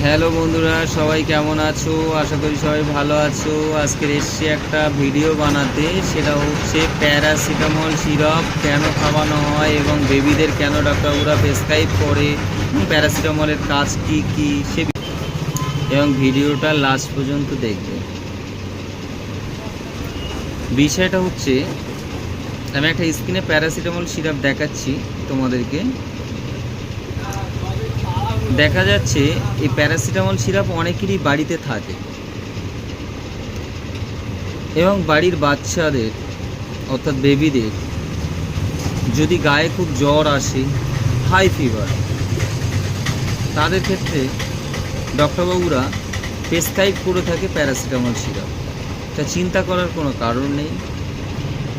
Hello বন্ধুরা, সবাই কেমন আছো? আশা করি সবাই ভালো আছো। আজকের এসছি একটা ভিডিও বানাতে, সেটা হচ্ছে প্যারাসিটামল সিরাপ কেন খাওয়ানো হয় এবং বেবিদের কেন ডাক্তারবাবুরা প্রেসক্রাইব করে, প্যারাসিটামলের কাজ কি কি সে এবং ভিডিওটা লাস্ট পর্যন্ত দেখবে। বিষয়টা হচ্ছে, আমি একটা স্ক্রিনে প্যারাসিটামল সিরাপ দেখাচ্ছি তোমাদেরকে। দেখা যাচ্ছে এই প্যারাসিটামল সিরাপ অনেকেরই বাড়িতে থাকে এবং বাড়ির বাচ্চাদের অর্থাৎ বেবিদের যদি গায়ে খুব জ্বর আসে, হাই ফিভার, তাদের ক্ষেত্রে ডক্টরবাবুরা প্রেসক্রাইব করে থাকে প্যারাসিটামল সিরাপ। তা চিন্তা করার কোনো কারণ নেই।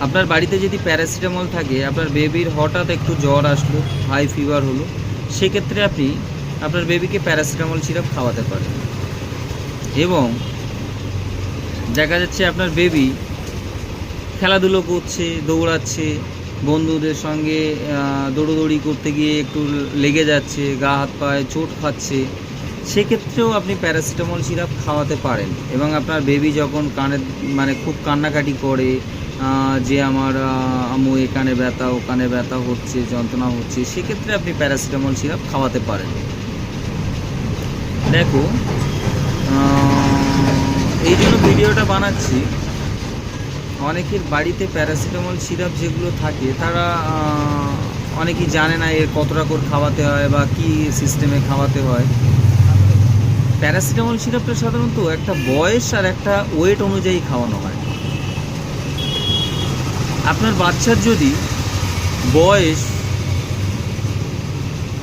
আপনার বাড়িতে যদি প্যারাসিটামল থাকে, আপনার বেবির হঠাৎ একটু জ্বর আসলো, হাই ফিভার হলো, সেক্ষেত্রে আপনি আপনার বেবিকে প্যারাসিটামল সিরাপ খাওয়াতে পারেন। এবং দেখা যাচ্ছে আপনার বেবি খেলাধুলো করছে, দৌড়াচ্ছে, বন্ধুদের সঙ্গে দৌড়োদৌড়ি করতে গিয়ে একটু লেগে যাচ্ছে, গা হাত পায়ে চোট খাচ্ছে, সেক্ষেত্রেও আপনি প্যারাসিটামল সিরাপ খাওয়াতে পারেন। এবং আপনার বেবি যখন খুব কান্নাকাটি করে, যে আমার আম্মু এখানে ব্যথা, ওখানে ব্যথা হচ্ছে, যন্ত্রণা হচ্ছে, সেক্ষেত্রে আপনি প্যারাসিটামল সিরাপ খাওয়াতে পারেন। দেখো, এই জন্য ভিডিওটা বানাচ্ছি। অনেকের বাড়িতে প্যারাসিটামল সিরাপ যেগুলো থাকে, তারা অনেকেই জানে না এর কতটা করে খাওয়াতে হয় বা কী সিস্টেমে খাওয়াতে হয়। প্যারাসিটামল সিরাপটা সাধারণত একটা বয়স আর একটা ওয়েট অনুযায়ী খাওয়ানো হয়। আপনার বাচ্চার যদি বয়স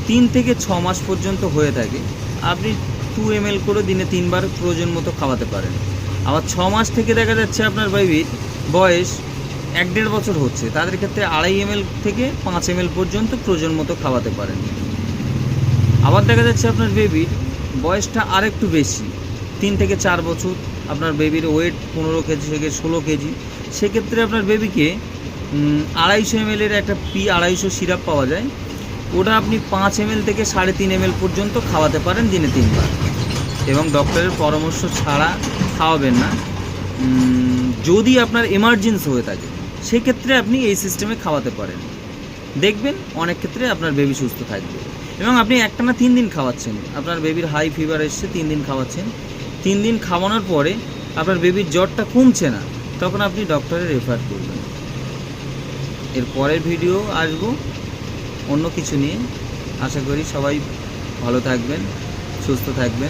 3 থেকে 6 মাস পর্যন্ত হয়ে থাকে, আপনি 2 ml করে দিনে 3 বার প্রয়োজন মতো খাওয়াতে পারেন। আবার 6 মাস থেকে দেখা যাচ্ছে আপনার বেবির বয়স 1-1.5 বছর হচ্ছে, তাদের ক্ষেত্রে 2.5 ml থেকে 5 ml পর্যন্ত প্রয়োজন মতো খাওয়াতে পারেন। আবার দেখা যাচ্ছে আপনার বেবির বয়সটা আরেকটু বেশি, 3 থেকে 4 বছর, আপনার বেবির ওয়েট 15 কেজি থেকে 16 কেজি, সেক্ষেত্রে আপনার বেবিকে 250 ml এর একটা P250 সিরাপ পাওয়া যায়, ওটা আপনি 5 ml থেকে 3.5 ml পর্যন্ত খাওয়াতে পারেন দিনে 3 বার। এবং ডক্টরের পরামর্শ ছাড়া খাওয়াবেন না। যদি আপনার এমার্জেন্সি হয়ে থাকে, সেক্ষেত্রে আপনি এই সিস্টেমে খাওয়াতে পারেন। দেখবেন অনেক ক্ষেত্রে আপনার বেবি সুস্থ থাকবে। এবং আপনি একটানা 3 দিন খাওয়াচ্ছেন, আপনার বেবির হাই ফিভার এসছে, 3 দিন খাওয়াচ্ছেন, 3 দিন খাওয়ানোর পরে আপনার বেবির জ্বরটা কমছে না, তখন আপনি ডক্টরে রেফার করবেন। এর পরের ভিডিও আসবো অন্য কিছু নিয়ে। আশা করি সবাই ভালো থাকবেন, সুস্থ থাকবেন।